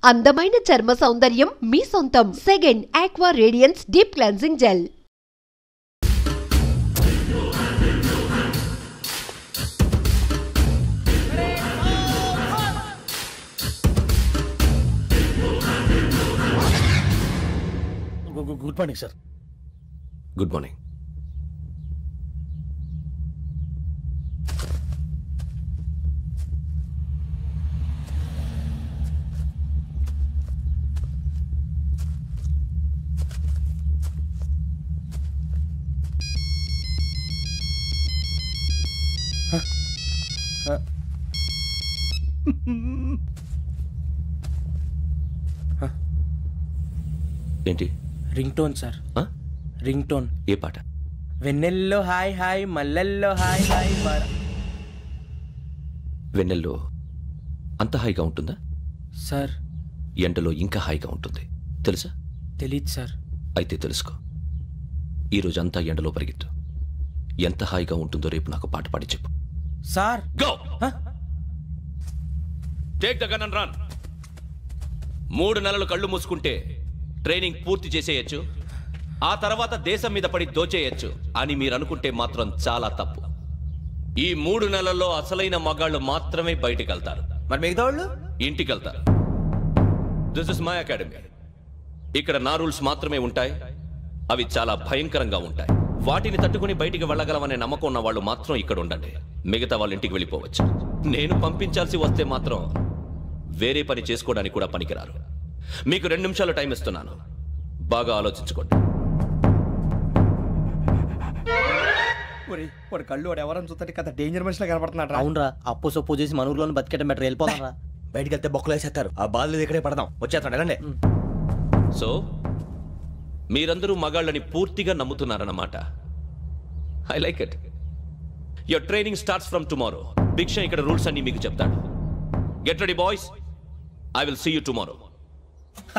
అందమైన చర్మ సౌందర్యం మీ సొంతం. Second aqua radiance deep cleansing gel. Good morning sir. Good morning. ఏంటి? Ring tone sir. Ring tone. ఏ పాట? వెన్నెల్లో హాయ్ హాయ్ మల్లెల్లో హాయ్ హాయ్. వెన్నెల్లో అంత హాయిగా ఉంటుందా సార్? ఎండలో ఇంకా హాయిగా ఉంటుంది తెలుసా? తెలీదు సార్. అయితే తెలుసుకో. ఈరోజు అంతా ఎండలో పరిగెత్తు. ఎంత హాయిగా ఉంటుందో రేపు నాకు పాట పాడి చెప్పు. Sir go. Take the gun and run. 3 నెలలు కళ్ళు మూసుకుంటే ట్రైనింగ్ పూర్తి చేసేయచ్చు, ఆ తర్వాత దేశం మీద పడి దోచేయచ్చు అని మీరు అనుకుంటే మాత్రం చాలా తప్పు. ఈ 3 నెలల్లో అసలైన మగాళ్ళు మాత్రమే బయటికి వెళ్తారు. మరి మిగతా వాళ్ళు ఇంటికి వెళ్తారు. This is my academy. ఇక్కడ నా రూల్స్ మాత్రమే ఉంటాయి. అవి చాలా భయంకరంగా ఉంటాయి. వాటిని తట్టుకుని బయటికి వెళ్ళగలమనే నమ్మకం ఉన్న వాళ్ళు మాత్రం ఇక్కడ ఉండండి. మిగతా వాళ్ళు ఇంటికి వెళ్ళిపోవచ్చు. నేను పంపించాల్సి వస్తే మాత్రం వేరే పని చేసుకోవడానికి కూడా పనికిరారు. మీకు 2 నిమిషాలు టైం ఇస్తున్నాను. బాగా ఆలోచించుకోండి. వాడు కళ్ళు వాడు ఎవరైనా చూస్తే కదా డేంజర్ మనిషిలో కనపడుతున్నాడు. అవునరా, అప్పు సొప్పు చేసి మన ఊర్లో బతికేయడం బెటర్. వెళ్ళిపోతారా? బయటికి వెళ్తే బొక్కలు వేసేస్తారు. ఆ బాధలు ఇక్కడే పడదాం. వచ్చేస్తాడు వెళ్ళండి. సో మీరందరూ మగాళ్ళని పూర్తిగా నమ్ముతున్నారన్నమాట. I like it. Your training starts from tomorrow. Bhiksha ఇక్కడ రూల్స్ అన్ని మీకు చెప్తాడు. Get ready boys. I will see you tomorrow.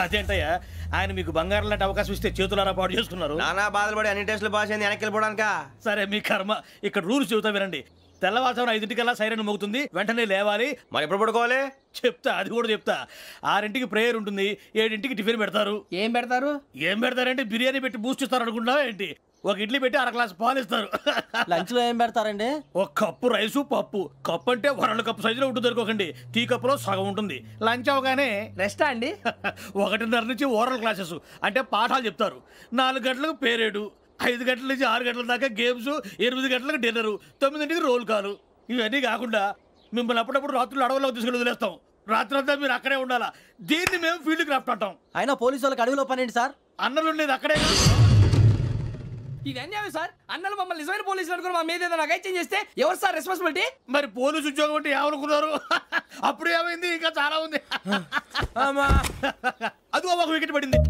అదేంటయ్యా, ఆయన మీకు బంగారం లాంటి అవకాశం ఇస్తే చేతులారా పాటు చేసుకున్నారు. నానా బాధలు పడి అన్ని టెస్టులు పాస్ అయింది, వెనక్కి వెళ్ళిపోవడానికా? సరే మీ కర్మ. ఇక్కడ రూల్స్ చెబుతా వినండి. తెల్లవారుజామున 5ంటికల్లా సైరన్ మోగుతుంది, వెంటనే లేవాలి. మరి ఎప్పుడు పడుకోవాలి? చెప్తా, అది కూడా చెప్తా. 6ంటికి ప్రేయర్ ఉంటుంది, 7ంటికి టిఫిన్ పెడతారు. ఏం పెడతారు? ఏం పెడతారంటే బిర్యానీ పెట్టి బూస్ట్ ఇస్తారు అనుకుంటున్నావా ఏంటి? ఒక ఇడ్లీ పెట్టి 1/2 గ్లాస్ పాలు ఇస్తారు. లంచ్ లో ఏం పెడతారండి? ఒక కప్పు రైసు పప్పు. కప్పు అంటే 1/2 కప్పు సైజులో ఉంటుంది అనుకోకండి. టీ కప్పులో సగం ఉంటుంది. లంచ్ అవగానే రెస్టా అండి? 1:30 నుంచి ఓరల్ క్లాసెస్ అంటే పాఠాలు చెప్తారు. 4 గంటలకు పేరేడు, 5 గంటల నుంచి 6 గంటల దాకా గేమ్స్, 8 గంటలకు డిన్నరు, 9ంటికి రోల్ కాలు. ఇవన్నీ కాకుండా మిమ్మల్ని అప్పుడప్పుడు రాత్రులు అడవుల్లో తీసుకుని వదిలేస్తాం. రాత్రి అంతా మీరు అక్కడే ఉండాలా. దీన్ని మేము ఫీల్డ్ క్రాఫ్ట్ అంటాం. అయినా పోలీసు వాళ్ళకి అడవిలో పని ఏంటి సార్? అన్నలు ఉండేది అక్కడే. ఇది అన్యాయం సార్. అన్నలు మమ్మల్ని నిజమైన పోలీసులు అనుకుని మా మీద ఏదైనా అగైత్యం చేస్తే ఎవరు సార్ రెస్పాన్సిబిలిటీ? మరి పోలీసు ఉద్యోగం అంటే ఏమనుకున్నారు? అప్పుడు ఏమైంది? ఇంకా చాలా ఉంది. అది ఒక వికెట్ పడింది.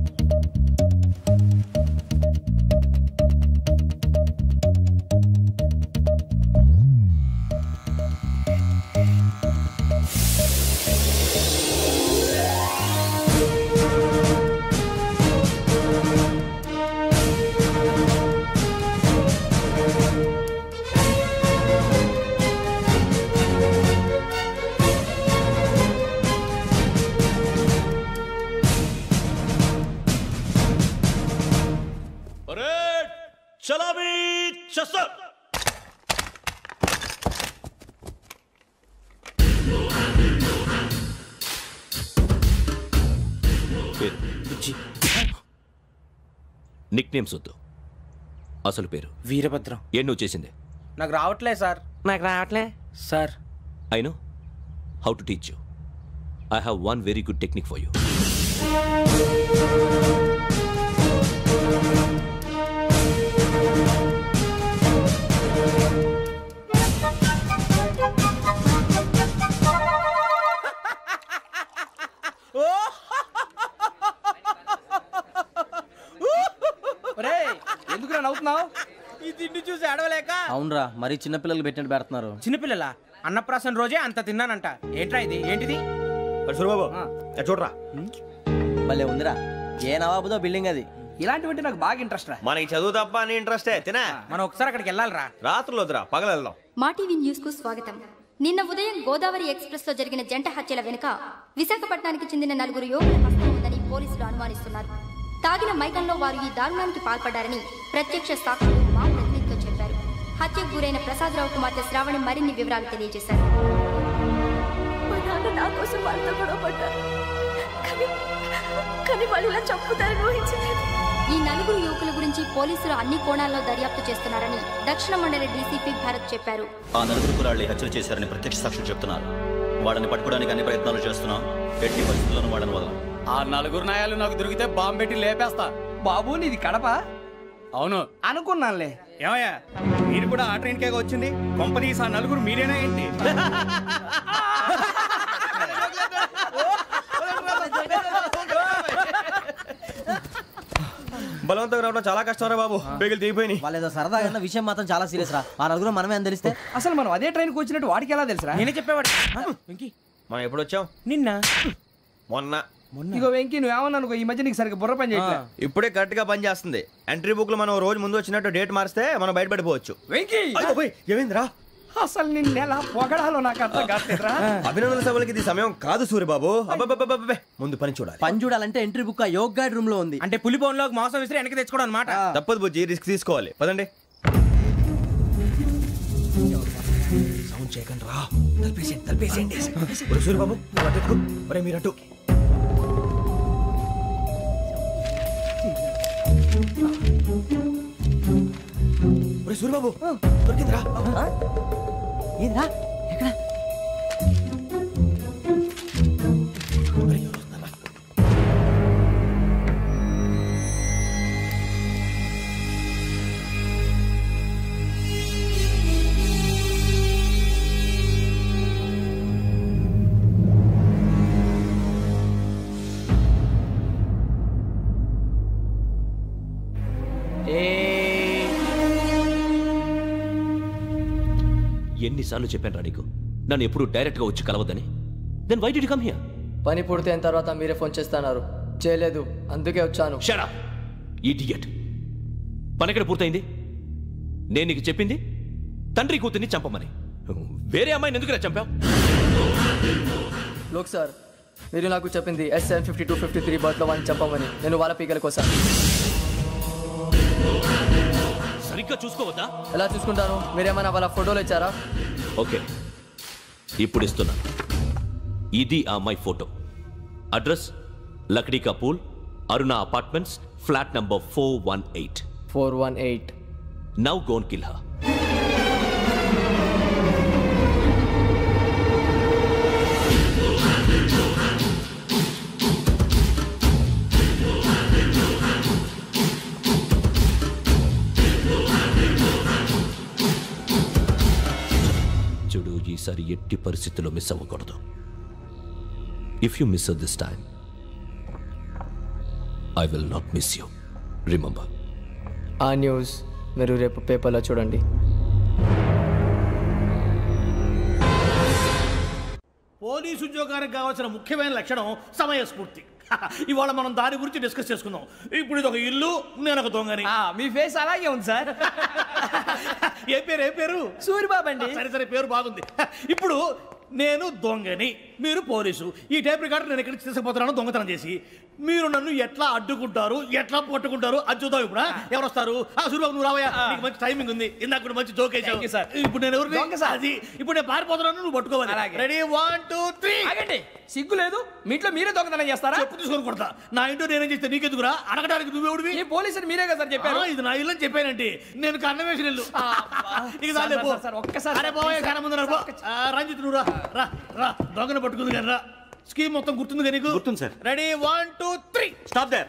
నిక్ నేమ్స్ వద్దు, అసలు పేరు. వీరభద్రం. ఏం నువ్వు చేసింది? నాకు రావట్లే సార్. నాకు రావట్లే sir. I know how to teach you. I have one very good technique for you. ఎందుకు నవ్వుతున్నావు? ఈ తిండి చూసి అడవలేక. అవునరా, మరీ చిన్నపిల్లలు పెట్టినట్టు పెడుతున్నారు. చిన్నపిల్లల అన్నప్రాసన రోజే అంత తిన్నానంట. ఏంట్రా ఇది? ఏంటిది? సూరిబాబు చూడరా. భలే ఉందిరా. ఏ నవాబుదో బిల్డింగ్ అది. ఇలాంటివంటే నాకు బాగా ఇంట్రెస్ట్ రా. మనకి చదువు తప్ప అని ఇంట్రెస్టే. తినా మనం ఒకసారి అక్కడికి వెళ్ళాలిరా. రాత్రులు వద్దురా, పగలు వెళ్దాం. మా టీవీ న్యూస్ కు స్వాగతం. నిన్న ఉదయం గోదావరి ఎక్స్ప్రెస్ లో జరిగిన జంట హత్యల వెనుక విశాఖపట్నానికి చెందిన 4 యువకుల హస్తం ఉందని పోలీసులు అనుమానిస్తున్నారు. తాగిన మైకంలో వారు ఈ దారుణానికి పాల్పడ్డారని ప్రత్యక్ష సాక్షులు మా ప్రతినిధితో చెప్పారు. హత్యకు గురైన ప్రసాదరావు కుమార్తె శ్రావణి మరిన్ని వివరాలు తెలియజేశారు. నా కోసం వాళ్ళతో గొడవ పడ్డారు, కానీ వాళ్ళు ఇలా చంపుతారని ఊహించలేదు. ఈ 4 యువకుల గురించి పోలీసులు అన్ని కోణాల్లో దర్యాప్తు చేస్తున్నారని దక్షిణ మండలి డీసీపీ భరత్ చెప్పారు. ఆ 4 కురాళ్లు హత్యలు చేశారని ప్రత్యక్ష సాక్షులు చెప్తున్నారు. వాళ్ళని పట్టుకోవడానికి అన్ని ప్రయత్నాలు చేస్తున్నాం. ఎట్టి పరిస్థితుల్లోనూ వాళ్ళని వదలం. ఆ 4 నాయాలు నాకు దొరికితే బాంబు పెట్టి లేపేస్తా. బాబు నీది కడప? అవును అనుకున్నానులే. ఏమయ్యా మీరు కూడా ఆ ట్రైన్ కేగా వచ్చింది? కంపెనీస్ ఆ 4 మీరేనా ఏంటి? బలవంతంగా రావడం చాలా కష్టం రా బాబు. బేగులు దిగిపోయినాయి. వాళ్ళేదో సరదాగా విషయం మాత్రం చాలా సీరియస్ రా. ఆ 4 మనమే అని తెలిస్తే అసలు మనం అదే ట్రైన్కి వచ్చినట్టు వాడికి ఎలా తెలుసురా? నేనే చెప్పేవాడు. మనం ఎప్పుడు వచ్చాం? నిన్న మొన్న. ఇగో వెంకీ నువ్వేమన్నా అనుకో, ఈ మధ్య నీకు సరిగ్గా బుర్ర పని చేయట్లే. ఇప్పుడే కరెక్ట్ గా పని చేస్తుంది. ఎంట్రీ బుక్ లో మనం రోజు ముందు వచ్చినట్టు డేట్ మారిస్తే మనం బయటపడిపోవచ్చు. వెంకీ ఏమైందిరా? అసలు నిన్న ఎలా పొగడాలో నాకు అర్థం కాట్లేదురా. అభినందన సభలకి ఇది సమయం కాదు సూర్యబాబు. అబ్బబ్బబ్బబ్బబ్బే ముందు పని చూడాలి. పని చూడాలంటే ఎంట్రీ బుక్ ఆ యోగ్ గైడ్ రూమ్ లో ఉంది. అంటే పులి బోన్ లో మాంసం విసిరి వెనక్కి తెచ్చుకోవడం అన్నమాట. తప్పదు బుజ్జి, రిస్క్ తీసుకోవాలి. పదండి. సౌండ్ చేయకండి రా. తలపేసేయండి. సూర్యబాబు మీరు అటు. సూర్యబాబు దొరికిందిరా. ఏంద్రా ఎక్కడ? ఎన్నిసార్లు చెప్పాను రా నీకు నన్ను ఎప్పుడు డైరెక్ట్ గా వచ్చి కలవద్దని? Then why did you come here? పని పూర్తయిన తర్వాత మీరే ఫోన్ చేస్తున్నారు. చేయలేదు, అందుకే వచ్చాను. Shut up idiot. పని ఎక్కడ పూర్తయింది? నేను నీకు చెప్పింది తండ్రి కూతుర్ని చంపమని. వేరే అమ్మాయిని ఎందుకు చంపావు? లోక్ సార్, మీరు నాకు చెప్పింది SN5253 బర్త్లో వాడిని చంపమని. నేను వాళ్ళ పీకల కోసం. సరిగ్గా చూసుకోవద్దా? ఎలా చూసుకుంటాను? మీరేమైనా వాళ్ళ ఫోటోలు ఇచ్చారా? ఓకే, ఇప్పుడు ఇస్తున్నా. ఇది ఆ అమ్మాయి ఫోటో. అడ్రస్ లక్డీ కా pool, Aruna apartments, flat number 418. 418. Now go and kill her. చూడు, ఈసారి ఎట్టి పరిస్థితుల్లో మిస్ అవ్వకూడదు. If you miss this time I will not miss you. Remember. ఆ న్యూస్ మీరు రేపు పేపర్లో చూడండి. పోలీసు ఉద్యోగానికి కావాల్సిన ముఖ్యమైన లక్షణం సమయస్ఫూర్తి. ఇవాళ మనం దాని గురించి డిస్కస్ చేసుకుందాం. ఇప్పుడు ఇది ఒక ఇల్లు, నేను ఒక దొంగని. మీ ఫేస్ అలాగే ఉంది సార్. ఏ పేరు? సూరిబాబు అండి. సరే పేరు బాగుంది. ఇప్పుడు నేను దొంగని, మీరు పోలీసు. ఈ టైప్ రికార్డు నేను ఎక్కడికి తీసుకుపోతున్నాను దొంగతనం చేసి. మీరు నన్ను ఎట్లా అడ్డుకుంటారు, ఎట్లా పట్టుకుంటారు అది చూద్దాం. ఇప్పుడు ఎవరు వస్తారు? సూరిబాబు నువ్వు రావయ్యా, నీకు మంచి టైమింగ్ ఉంది. ఇందాక మంచి జోక్ వేసావు. ఇప్పుడు నేను ఎవరు? అది ఇప్పుడు నేను పారిపోతున్నాను, నువ్వు పట్టుకోవాలి. రెడీ 1 2 3. ఆగండి, సిగ్గు లేదు? మీ ఇంట్లో మీరే దొంగతనం చేస్తారా? చెప్పు తీసుకొని కొడతా. నా ఇంట్లో నేనేం చేస్తే నీకెందుకురా? అడగడానికి నువ్వెవడివి? ఈ పోలీసులు మీరే కదా సార్ చెప్పారు. ఇది నా ఇల్లు అని చెప్పానంటే నేను కన్నం వేసిన ఇల్లు. ఒక్కసారి రంజిత్ నువ్వు రా రా, దొంగను పట్టుకుంది కానీ రా. స్కీమ్ మొత్తం గుర్తుంది కానీ నీకు? గుర్తుంది sir. Ready 1 2 3. Stop there.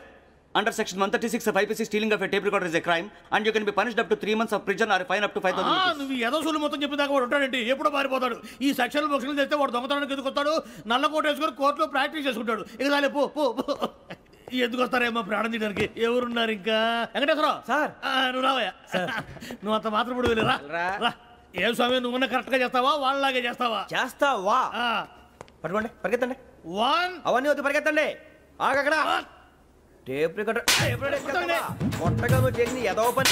Under section 136 of IPC, stealing of a tape recorder is a crime and you can be punished up to 3 months of prison or a fine up to 5,000 rupees. నువ్వు ఏదో సూలు మొత్తం చెప్పేదాకా వాడు ఉంటాడండి. ఎప్పుడో పారిపోతాడు. ఈ సెక్షన్లు బొక్షన్లు చేస్తే వాడు దొంగతనానికి ఎందుకు వస్తాడు? నల్ల కోట వేసుకొని కోర్టులో ప్రాక్టీస్ చేసుకుంటాడు. ఇక చాలే పో పో. ఎందుకు వస్తారేమో ప్రాణం తీయడానికి. ఎవరున్నారు ఇంకా? వెంకటేశ్వరరావు సార్, నువ్వు రావయ్యా. నువ్వు అంత మాత్రం ఇప్పుడు వెళ్ళి రా. ఏం స్వామి, నువ్వు కరెక్ట్ గా చేస్తావా వాళ్ళలాగే చేస్తావా? చేస్తావా? పట్టుకోండి, పరిగెత్తండి. 1 అవన్నీ వద్దు, పరిగెత్తండి. ఆగక్కడ టేప్ రికార్డర్ కొట్టగా నువ్వు చేసింది ఏదో పని.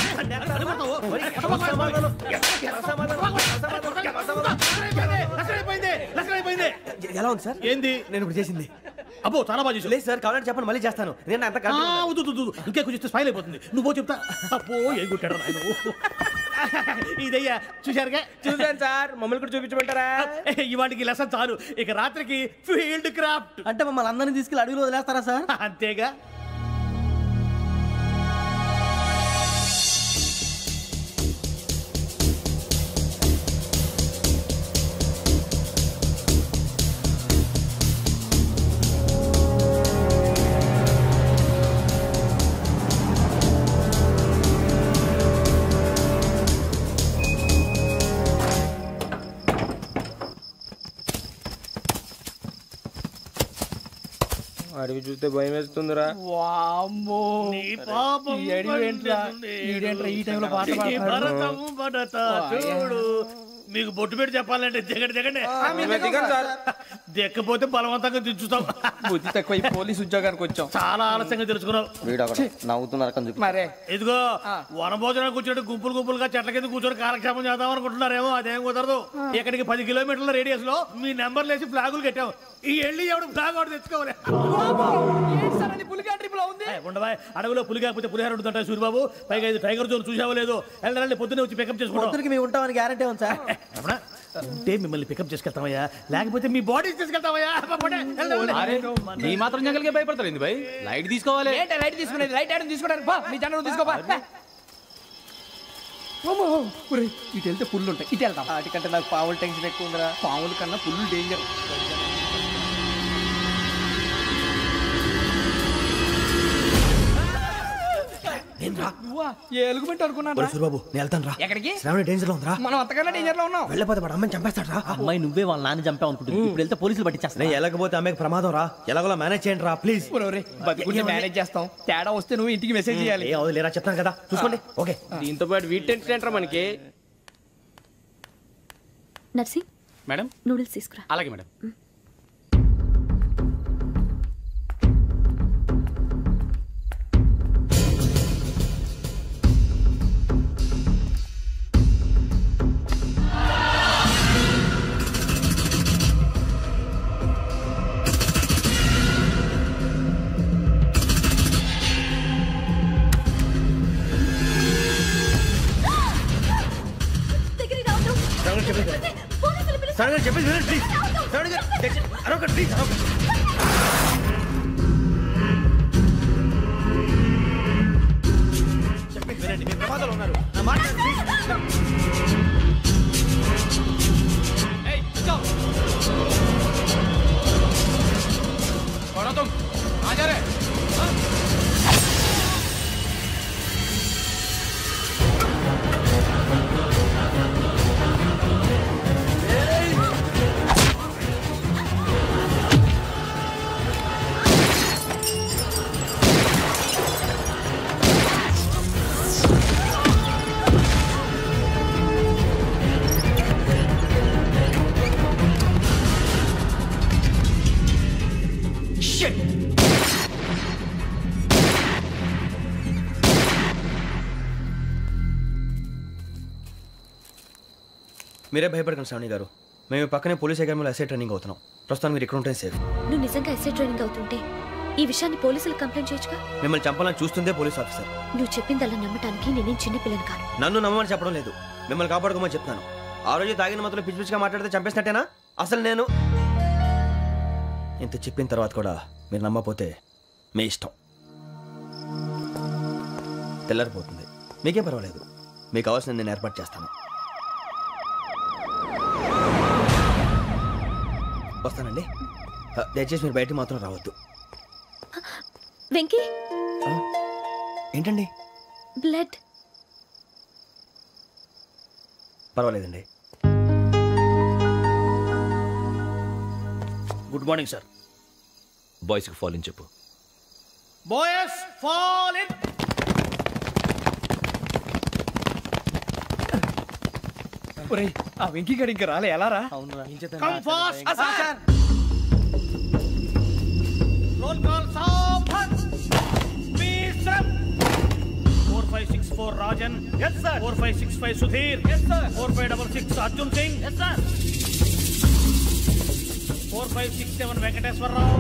ఇదే. ఎలా ఉంది సార్? ఏంది? నేను ఇప్పుడు చేసింది. అబ్బో చాలా బాగా చేసావు. లేదు సార్, కావాలంటే చెప్పండి, మళ్ళీ చేస్తాను. నేను అంత ఇంకే కొంచెం స్మైల్ అయిపోతుంది. నువ్వు చెప్తా. అబ్బో ఏం కొట్టాడు ఆయన. ఇదయ్యా చూశారుగా? చూసాను సార్. మమ్మల్ని కూడా చూపించమంటారా? ఇవాటికి లెసన్ చాలు. ఇక రాత్రికి ఫీల్డ్ క్రాఫ్ట్. అంటే మమ్మల్ని అందరినీ తీసుకెళ్ళి అడుగులో వదిలేస్తారా సార్? అంతేగా. అడవి చూస్తే భయం వేస్తుందిరా. చూడు మీకు బొట్టు పెట్టి చెప్పాలంటే దిగండి. దిక్కపోతే బలవంతంగా దించుతాం. బుద్ధి తక్కువ పోలీస్ ఉద్యోగానికి వచ్చాం. చాలా ఆలస్యంగా తెలుసుకున్నావు. నవ్వుతున్నారు. మరే ఇదిగో వనభోజనానికి కూర్చోటి గుంపులుగా చెట్ల కింద కూర్చొని కాలక్షేపం చేద్దాం అనుకుంటున్నారేమో. అదేం కుదరదు. ఇక్కడికి 10 కిలోమీటర్ల రేడియస్ లో మీ నెంబర్లు వేసి ఫ్లాగులు కట్టాం. ఈ వెళ్ళి ఎవడు ఫ్లాగ్ ఒకటి తెచ్చుకోవాలి. ఉండవా? అడవిలో పులి కాకపోతే పులిహార ఉంటుంటాయి సూర్యబాబు. పైగా ఇది టైగర్ జోన్ చూసావో లేదో. వెళ్ళాలి పొద్దున్నే వచ్చి పికప్ చేసుకుంటాం. మేము ఉంటామని గ్యారంటీ ఉంది సార్. ఉంటే మిమ్మల్ని పికప్ చేసుకెళ్తామయ్యా, లేకపోతే మీ బాడీ తీసుకెళ్తామయ్యా. నీ మాత్రం జంగల్కే భయపడతారు భయ్. లైట్ తీసుకోవాలి. లైట్ తీసుకునేది లైట్ ఆడని తీసుకోవడానికి మీ జనరల్ తీసుకోవా. ఇటు వెళ్తే పుల్లు ఉంటాయి, ఇటు వెళ్తాం. వాటికంటే నాకు పావులు టెన్షన్ ఎక్కువ ఉందిరా. పాముల కన్నా పుల్లు డేంజర్. ఎలుగుబెట్టి అనుకున్నాను. సూర్యబాబు నేను వెళ్తాను రా. ఎక్కడికి? శ్రావణి డేంజర్ లో ఉందిరా. మనం అంతకన్నా డేంజర్ లో ఉన్నాం. వెళ్ళపోతే వాడు అమ్మాయిని చంపేస్తాడు రా. అమ్మాయి నువ్వే వాళ్ళ నాన్న చంపావు అనుకుంటుంది. ఇప్పుడు వెళ్తే పోలీసులు పట్టించేస్తా. నేను వెళ్ళకపోతే అమ్మాయికి ప్రమాదం రా. ఎలాగోలా మేనేజ్ చేయండి రా ప్లీజ్. బతుకుంటే మేనేజ్ చేస్తాం. తేడా వస్తే నువ్వు ఇంటికి మెసేజ్ చేయాలి. ఏ లేరా చెప్తాను కదా, చూసుకోండి. ఓకే. దీంతో పాటు వీటి టెంట్ మనకి. నర్సి మేడం నూడిల్స్ తీసుకురా. అలాగే మేడం. చెప్పేసి ప్లీజ్. అరొక ప్లీజ్. చెప్పేసి వినండి, మీరు ప్రమాదాలు ఉన్నారు. నా మాట మీరే భయపడకండి శ్రావణి గారు. మేము పక్కనే పోలీస్ అకాడమీలో ఎస్ఐ ట్రైనింగ్ అవుతున్నాం. ప్రస్తుతం మీరు ఇక్కడ ఉంటే సేఫ్. నువ్వు నిజంగా ఎస్ఐ ట్రైనింగ్ అవుతుంటే ఈ విషయాన్ని పోలీసులకు కంప్లైంట్ చేయొచ్చుగా. మిమ్మల్ని చంపాలని చూస్తుందే పోలీస్ ఆఫీసర్. నువ్వు చెప్పిందల్లా నమ్మటానికి నేనేం చిన్నపిల్లని కాను. నన్ను నమ్మమని చెప్పడం లేదు, మిమ్మల్ని కాపాడుకోమని చెప్తాను. ఆ రోజు తాగిన మాత్రం పిచ్చి పిచ్చిగా మాట్లాడితే చంపేసినట్టేనా? అసలు నేను ఇంత చెప్పిన తర్వాత కూడా మీరు నమ్మకపోతే మీ ఇష్టం. తెల్లారిపోతుంది, మీకేం పర్వాలేదు. మీకు కావాల్సిన నేను ఏర్పాటు చేస్తాను. వస్తానండి. దయచేసి మీరు బయటకు మాత్రం రావద్దు. వెంకీ ఏంటండి? బ్లడ్. పర్వాలేదండి. Good morning sir. బాయ్స్కి ఫాల్ ఇన్ చెప్పు. Boys fall in. ఆ వెంకీ గడి ఇంకా రాలే. ఎలా రా? Come fast sir. Roll call సావధాన్. విశ్రమ్. 4564 Rajan. yes sir. 4565 Sudheer. yes sir. 4566 Arjun Singh. yes sir. 4567 Venkateswararao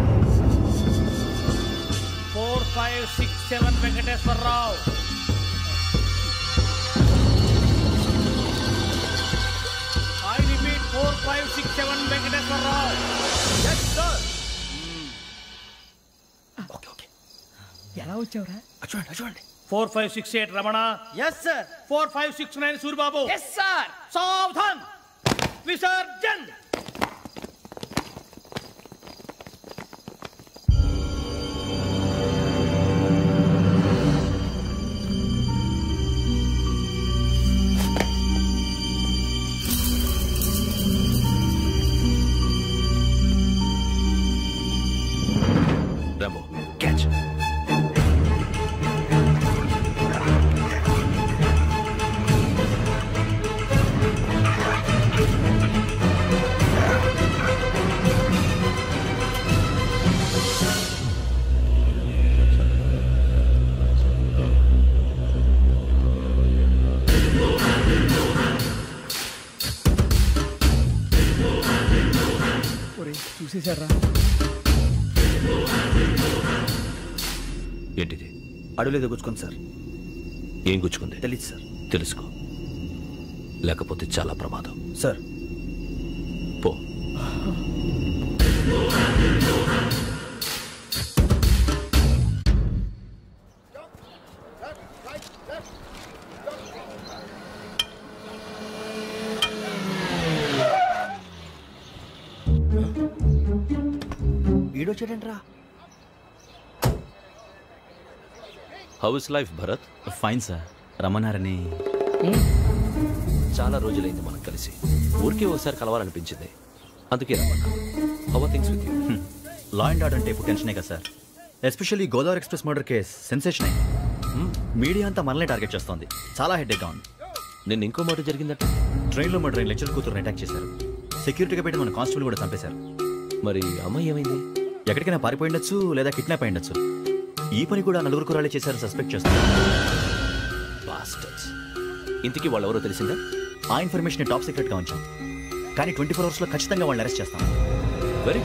4567 Venkateswararao I repeat 4567 Venkateswararao Yes, sir. ఎలా వచ్చావురా? చూడండి 4568 Ramana Yes, sir. 4569 Suribabu yes sir. సావధాన్ విసర్జన్ Rambo, catch. చూసేశారా? ఏంటిది? అడవిలో గుచ్చుకోండి సార్. ఏం గుచ్చుకుంది? తెలీదు సార్. తెలుసుకో, లేకపోతే చాలా ప్రమాదం. సార్ పో. ఈడొచ్చాడంట్రా. How's life Bharat? Fine sir. రమ్మన్నారని. చాలా రోజులైంది మనం కలిసి. ఊరికే ఒకసారి కలవాలనిపించింది, అందుకే రమ్మన్నా. How are things with you? Law and order అంటే ఇప్పుడు టెన్షనే కదా సార్. Especially Godavari express murder case sensation అయింది. మీడియా అంతా మనల్ని టార్గెట్ చేస్తోంది. చాలా హెడ్ఏక్గా ఉంది. నిన్న ఇంకో మాట జరిగిందట. ట్రైన్లో మా ట్రైన్ లెక్చర్ కూతురుని అటాక్ చేశారు. సెక్యూరిటీగా పెట్టి మన కానిస్టేబుల్ కూడా చంపేశారు. మరి అమ్మాయి ఏమైంది? ఎక్కడికైనా పారిపోయి ఉండొచ్చు, లేదా కిడ్నాప్ అయి ఉండొచ్చు. ఈ పని కూడా నలుగురు కురాలే చేశారని సస్పెక్ట్ చేస్తారు. బాస్టర్స్. ఇంతకీ వాళ్ళెవరో తెలిసిందా? ఆ ఇన్ఫర్మేషన్ టాప్ సీక్రెట్గా ఉంచాం, కానీ 24 అవర్స్లో ఖచ్చితంగా వాళ్ళని అరెస్ట్ చేస్తాం. Very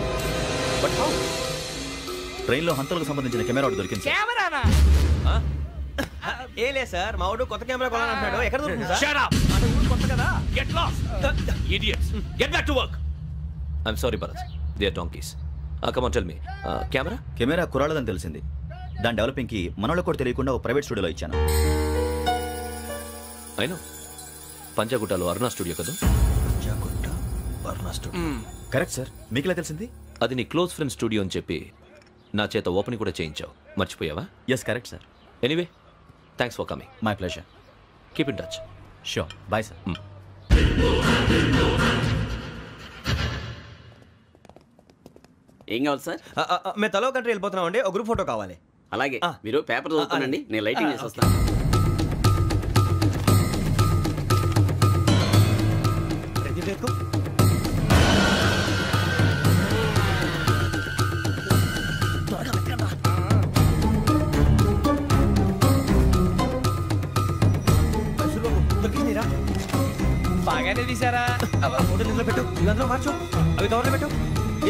but how? ట్రైన్లో హంతలకు సంబంధించిన కెమెరా ఒకటి దొరికింది సార్. కెమెరానా? ఏలే సార్, మా వాడు కొత్త కెమెరా కొనాలంటున్నాడు. ఎక్కడ దొరుకుతుంది సార్? Shut up! అంటే ఊరు కొత్త కదా. Get lost! Idiots! Get back to work! I'm sorry, Bharat. They are donkeys. Come on, tell me. Camera? Camera కురాలదని తెలిసింది. దాని డెవలపింగ్కి మనోళ్ళకు కూడా తెలియకుండా ఒక ప్రైవేట్ స్టూడియోలో ఇచ్చాను. I know. పంజాగుట్టలో అరుణ స్టూడియో కదా? పంజాగుట్ట అరుణ స్టూడియో. Correct sir. మీకు ఎలా తెలిసింది? అది నీ క్లోజ్ ఫ్రెండ్ స్టూడియో అని చెప్పి నా చేత ఓపెనింగ్ కూడా చేయించావు. మర్చిపోయావా? Yes correct sir. Anyway, thanks for coming. My pleasure. Keep in touch. Sure. Bye sir. ఏం కావాలి సార్? మేము తలో కంట్రీ వెళ్ళిపోతున్నామండి. ఒక గ్రూప్ ఫోటో కావాలి. అలాగే, మీరు పేపర్ చదువుతానండి, నేను లైటింగ్ చేసి వస్తాను. బాగానే తీసారా? ఫోటో ఇందులో పెట్టు, ఇవి అందులో మార్చు, అవి కవర్లో పెట్టు,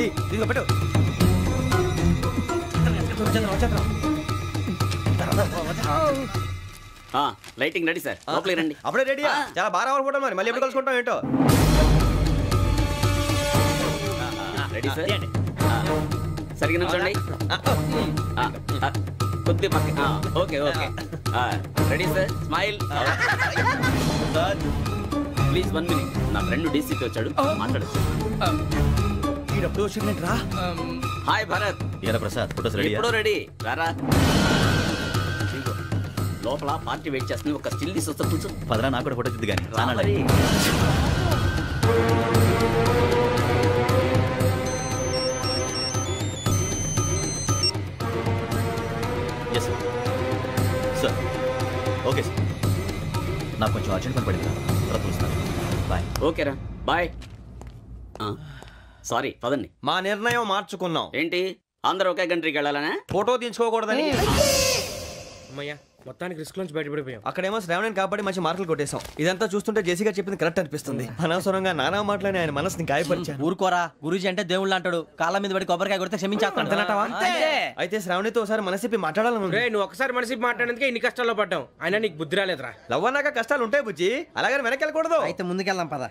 ఇదిగో పెట్టు. లైటింగ్ రెడీ సార్, లోపలికి రండి. అప్పుడే రెడీ? చాలా బాగా రావాలి ఫోటో. మరి మళ్ళీ ఎప్పుడు కలుసుకుంటాం ఏంటో. Ready sir. సరిగ్గా నుంచోండి. కొద్ది పక్క. Okay okay. Ready sir. Smile. Please 1 minute. నా ఫ్రెండ్ డీసీకి వచ్చాడు, మాట్లాడచ్చు. హాయ్ భరత్. ఏరా ప్రసాద్, ఫోటోస్ రెడీ? ఎప్పుడో రెడీ. రారా. లోపల పార్టీ వెయిట్ చేస్తుంది, ఒక స్టిల్ తీసి వస్తా. కూర్చో. పదరా, నాకు కూడా ఫోటో తిద్ది కానీ. Yes sir. Sir okay sir. నాకు కొంచెం అర్జెంట్ పని పడింది, తర్వాత చూస్తాను. బాయ్. ఓకేరా, బాయ్. సారీ, పదండి. మా నిర్ణయం మార్చుకున్నాం. ఏంటి, అందరూ ఒకే కంట్రీకి వెళ్ళాలనే? ఫోటో తీసుకోకూడదని. అమ్మయ్యా మొత్తానికి రిస్క్ నుంచి బయటపడిపోయాం. అక్కడేమో శ్రావణిని కాబట్టి మంచి మార్కులు కొట్టేశాం. ఇదంతా చూస్తుంటే జేసీగా చెప్పింది కరెక్ట్ అనిపిస్తుంది. అనవసరంగా నానా మాటలని ఆయన మనసుని గాయపరిచాను. ఊరుకోరా, గురూజీ అంటే దేవుళ్ళు అంటాడు. కాళ్ళ మీద పడి కొబ్బరికాయ కొడితే క్షమించేస్తాను. అయితే శ్రావణితో ఒకసారి మనసిప్పి మాట్లాడాలను. నువ్వు ఒకసారి మనసి మాట్లాడేందుకే ఇన్ని కష్టాల్లో పడ్డాం. అయినా నీకు బుద్ధి రాలేదురా. లవ్ అన్నాక కష్టాలు ఉంటాయి బుజ్జి, అలాగని వెనక్కి వెళ్ళకూడదు. అయితే ముందుకెళ్దాం పద.